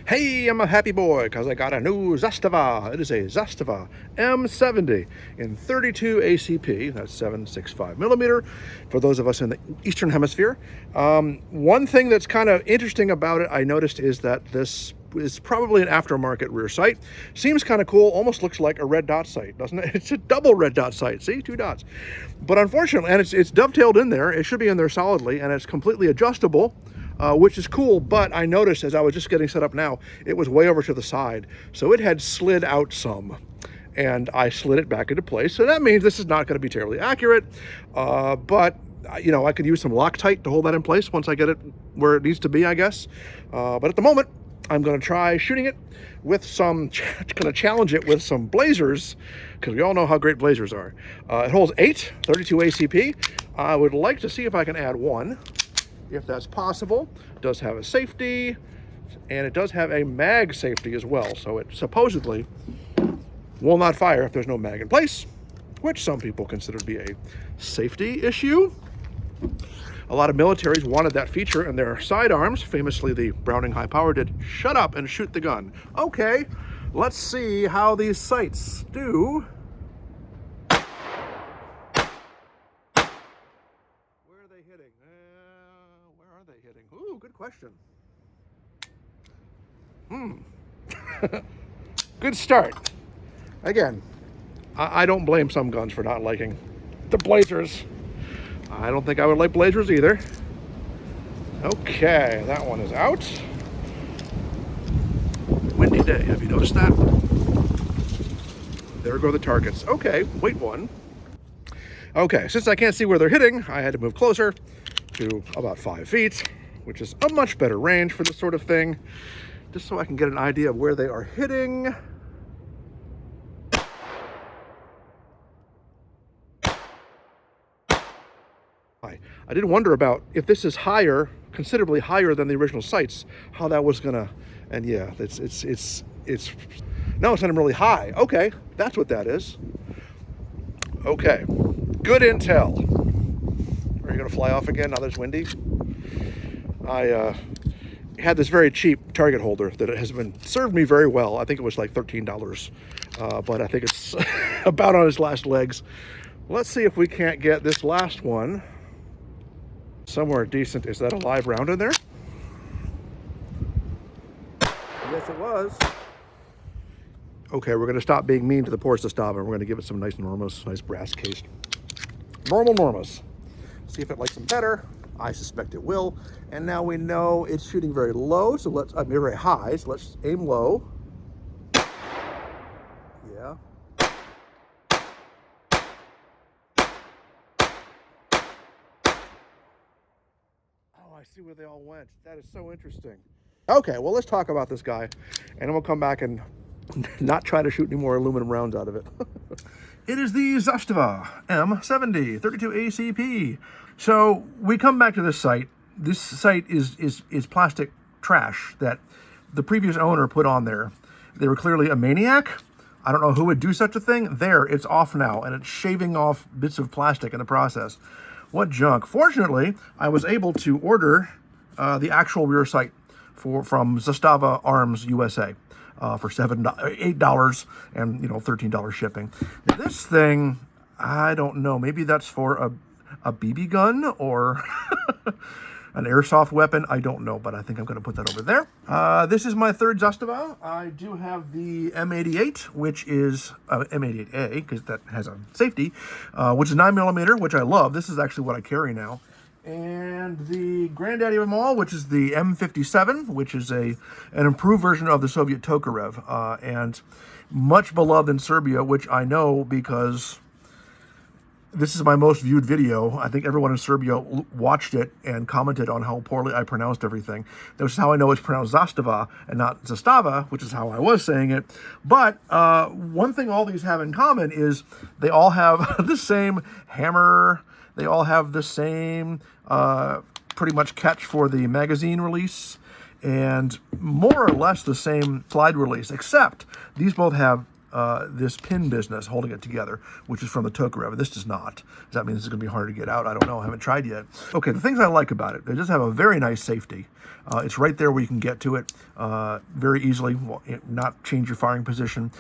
Hey, I'm a happy boy because I got a new Zastava. It is a Zastava M70 in 32 ACP. That's 7.65 millimeter for those of us in the Eastern Hemisphere. One thing that's kind of interesting about it, I noticed, is that this is probably an aftermarket rear sight. Seems kind of cool, almost looks like a red dot sight, doesn't it? It's a double red dot sight, see, 2 dots. But unfortunately, and it's dovetailed in there, it should be in there solidly, and it's completely adjustable. Which is cool, but I noticed as I was just getting set up now, it was way over to the side. So it had slid out some, and I slid it back into place. So that means this is not going to be terribly accurate, but you know, I could use some Loctite to hold that in place once I get it where it needs to be, I guess. But at the moment, I'm going to try shooting it with some, going to challenge it with some blazers, because we all know how great blazers are. It holds 8, 32 ACP. I would like to see if I can add 1. If that's possible. It does have a safety, and it does have a mag safety as well, so it supposedly will not fire if there's no mag in place, which some people consider to be a safety issue. A lot of militaries wanted that feature in their sidearms. Famously, the Browning high power did shut up and shoot the gun. Okay, let's see how these sights do. Where are they hitting? Where are they hitting? Ooh, good question. Good start. Again, I don't blame some guns for not liking the blazers. I don't think I would like blazers either. Okay, that one is out. Windy day, have you noticed that? There go the targets. Okay, wait one. Okay, since I can't see where they're hitting, I had to move closer to about 5 feet, which is a much better range for this sort of thing, just so I can get an idea of where they are hitting. I did wonder about if this is higher, considerably higher than the original sights, how that was gonna, and yeah, it's no, it's not really high. Okay, that's what that is. Okay, good intel. Are you gonna fly off again now that it's windy? I had this very cheap target holder that has been served me very well. I think it was like $13, but I think it's about on its last legs. Let's see if we can't get this last one somewhere decent. Is that a live round in there? Yes, it was. Okay, we're gonna stop being mean to the poor Zastava, and we're gonna give it some nice Normos, nice brass case. Normal Normos. See if it likes them better. I suspect it will. And now we know it's shooting very low, so let's, I mean very high, so let's aim low. Yeah. Oh, I see where they all went. That is so interesting. Okay, well, let's talk about this guy, and then we'll come back and not try to shoot any more aluminum rounds out of it. It is the Zastava M70, 32 ACP. So we come back to this sight. This sight is plastic trash that the previous owner put on there. They were clearly a maniac. I don't know who would do such a thing. There, it's off now, and it's shaving off bits of plastic in the process. What junk. Fortunately, I was able to order the actual rear sight from Zastava Arms USA. For $8 and, you know, $13 shipping. Now, this thing, I don't know, maybe that's for a BB gun or an airsoft weapon. I don't know, but I think I'm going to put that over there. This is my third Zastava. I do have the M88, which is M88A, because that has a safety, which is 9mm, which I love. This is actually what I carry now. And the granddaddy of them all, which is the M57, which is an improved version of the Soviet Tokarev, and much beloved in Serbia, which I know because this is my most viewed video. I think everyone in Serbia watched it and commented on how poorly I pronounced everything. This is how I know it's pronounced Zastava and not Zastava, which is how I was saying it. But one thing all these have in common is they all have the same hammer. They all have the same pretty much catch for the magazine release and more or less the same slide release, except these both have this pin business holding it together, which is from the Tokarev. This does not. Does that mean this is going to be hard to get out? I don't know. I haven't tried yet. Okay, the things I like about it, they just have a very nice safety. It's right there where you can get to it very easily, not change your firing position.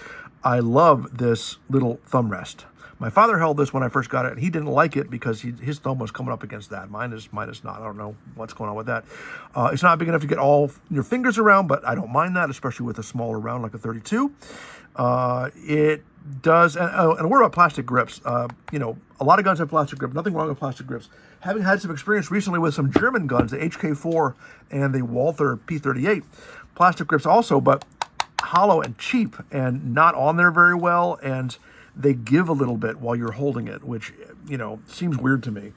I love this little thumb rest. My father held this when I first got it, and he didn't like it because his thumb was coming up against that. Mine is not. I don't know what's going on with that. It's not big enough to get all your fingers around, but I don't mind that, especially with a smaller round like a 32. It does, and a word about plastic grips. You know, a lot of guns have plastic grips. Nothing wrong with plastic grips. Having had some experience recently with some German guns, the HK4 and the Walther P38, plastic grips also, but hollow and cheap and not on there very well, and they give a little bit while you're holding it, which, you know, seems weird to me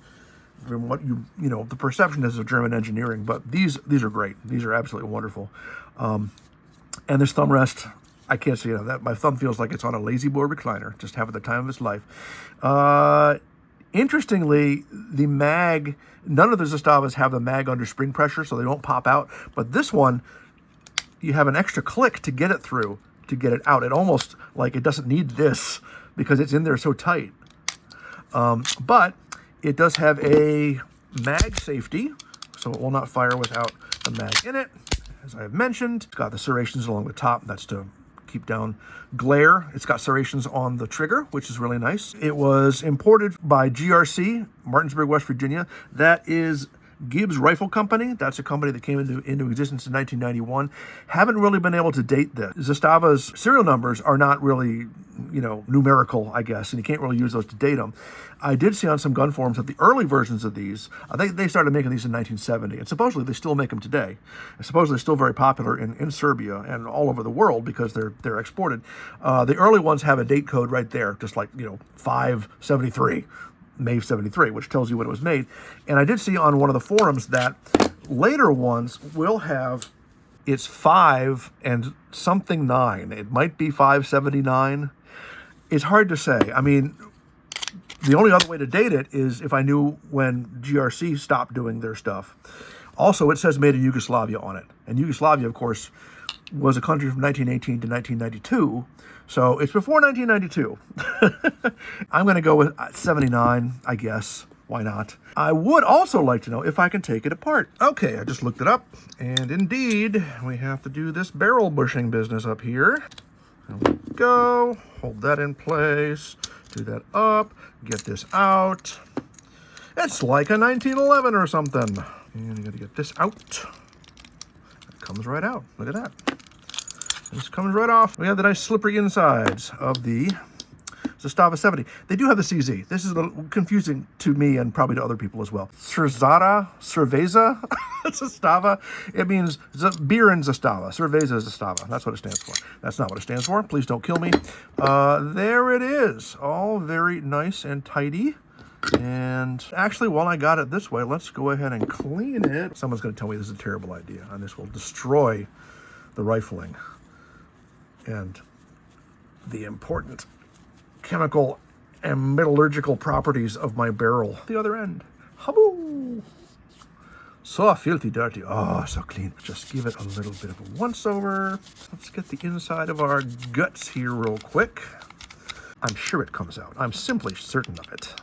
from what you know, the perception is of German engineering, but these are great. These are absolutely wonderful. And this thumb rest, I can't say that my thumb feels like it's on a lazy boy recliner, just having the time of its life. Interestingly, the mag, none of the Zastavas have the mag under spring pressure, so they don't pop out, but this one, you have an extra click to get it through, to get it out. It almost like it doesn't need this because it's in there so tight. But it does have a mag safety, so it will not fire without the mag in it. As I have mentioned, it's got the serrations along the top. That's to keep down glare. It's got serrations on the trigger, which is really nice. It was imported by GRC, Martinsburg, West Virginia. That is Gibbs Rifle Company. That's a company that came into existence in 1991. Haven't really been able to date this. Zastava's serial numbers are not really, you know, numerical, I guess, and you can't really use those to date them. I did see on some gun forums that the early versions of these, they started making these in 1970, and supposedly they still make them today. And supposedly they're still very popular in Serbia and all over the world because they're exported. The early ones have a date code right there, just like, you know, 573. May 73, which tells you when it was made. And I did see on one of the forums that later ones will have, it's 5 and something 9. It might be 579. It's hard to say. I mean, the only other way to date it is if I knew when GRC stopped doing their stuff. Also, it says made in Yugoslavia on it. And Yugoslavia, of course, was a country from 1918 to 1992. So it's before 1992. I'm going to go with 79, I guess. Why not? I would also like to know if I can take it apart. Okay, I just looked it up. And indeed, we have to do this barrel bushing business up here. There we go. Hold that in place. Do that up. Get this out. It's like a 1911 or something. And you got to get this out. It comes right out. Look at that. This comes right off. We have the nice slippery insides of the Zastava 70. They do have the CZ. This is a little confusing to me and probably to other people as well. Cerveza Zastava. It means beer in Zastava. Cerveza Zastava. That's what it stands for. That's not what it stands for. Please don't kill me. There it is. All very nice and tidy. And actually, while I got it this way, let's go ahead and clean it. Someone's going to tell me this is a terrible idea, and this will destroy the rifling and the important chemical and metallurgical properties of my barrel. The other end. Haboo! So filthy dirty. Oh, so clean. Just give it a little bit of a once over. Let's get the inside of our guts here real quick. I'm sure it comes out. I'm simply certain of it.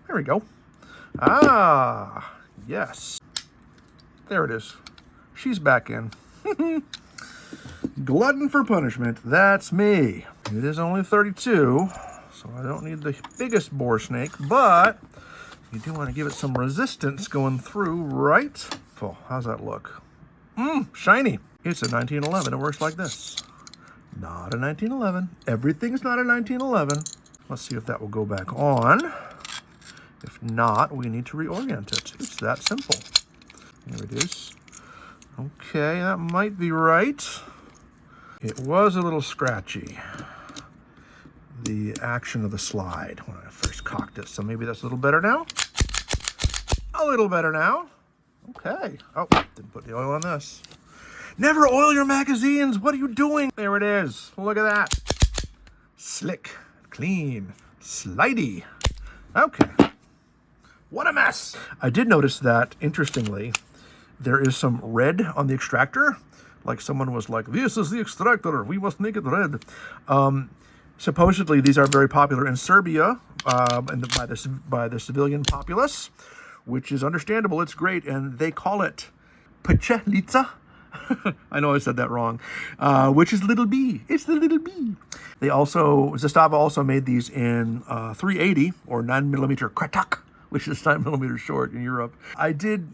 There we go. Ah, yes. There it is. She's back in. Glutton for punishment, that's me. It is only 32, so I don't need the biggest bore snake, but you do want to give it some resistance going through, right? Oh, how's that look? Shiny. It's a 1911. It works like this. Not a 1911. Everything's not a 1911. Let's see if that will go back on. If not, we need to reorient it. It's that simple. There it is. Okay, that might be right. It was a little scratchy, the action of the slide when I first cocked it. So maybe that's a little better now. A little better now. Okay. Oh, didn't put the oil on this. Never oil your magazines. What are you doing? There it is. Look at that. Slick, clean, slidey. Okay. What a mess. I did notice that, interestingly, there is some red on the extractor, like someone was like, this is the extractor, we must make it red. Supposedly, these are very popular in Serbia and by the civilian populace, which is understandable. It's great, and they call it pečenica. I know I said that wrong, which is little b. It's the little b. Zastava also made these in 380 or 9mm kratak, which is 9mm short in Europe. I did,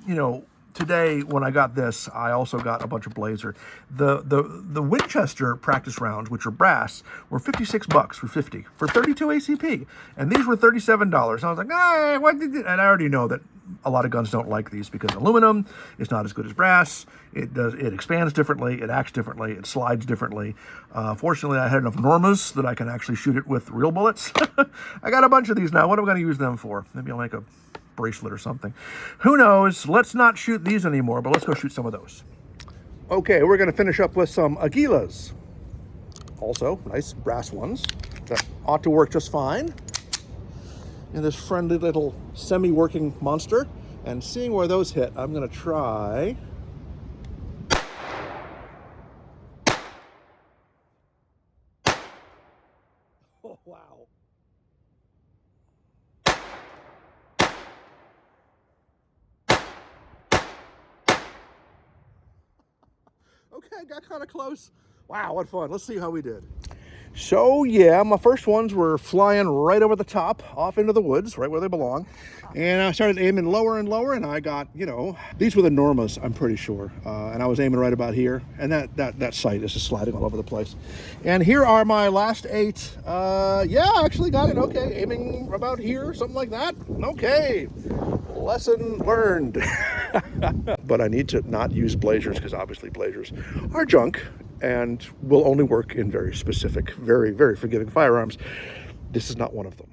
today when I got this, I also got a bunch of Blazer. The Winchester practice rounds, which are brass, were $56 for 50 for 32 ACP, and these were $37. And I was like, what did it? And I already know that a lot of guns don't like these because aluminum is not as good as brass. It expands differently, it acts differently, it slides differently. Fortunately, I had enough Normas that I can actually shoot it with real bullets. I got a bunch of these now. What am I going to use them for? Maybe I'll make a bracelet or something. Who knows? Let's not shoot these anymore, but let's go shoot some of those. Okay, we're going to finish up with some Aguilas. Also, nice brass ones that ought to work just fine. And this friendly little semi-working monster. And seeing where those hit, I'm going to try... Oh, wow. Okay, got kind of close. Wow, what fun. Let's see how we did. So yeah, my first ones were flying right over the top, off into the woods, right where they belong. And I started aiming lower and lower, and I got, these were the Normas, I'm pretty sure. And I was aiming right about here. And that sight is just sliding all over the place. And here are my last 8. Yeah, I actually got it. Okay, aiming about here, something like that. Okay, lesson learned. But I need to not use Blazers because obviously Blazers are junk and will only work in very specific, very, very forgiving firearms. This is not one of them.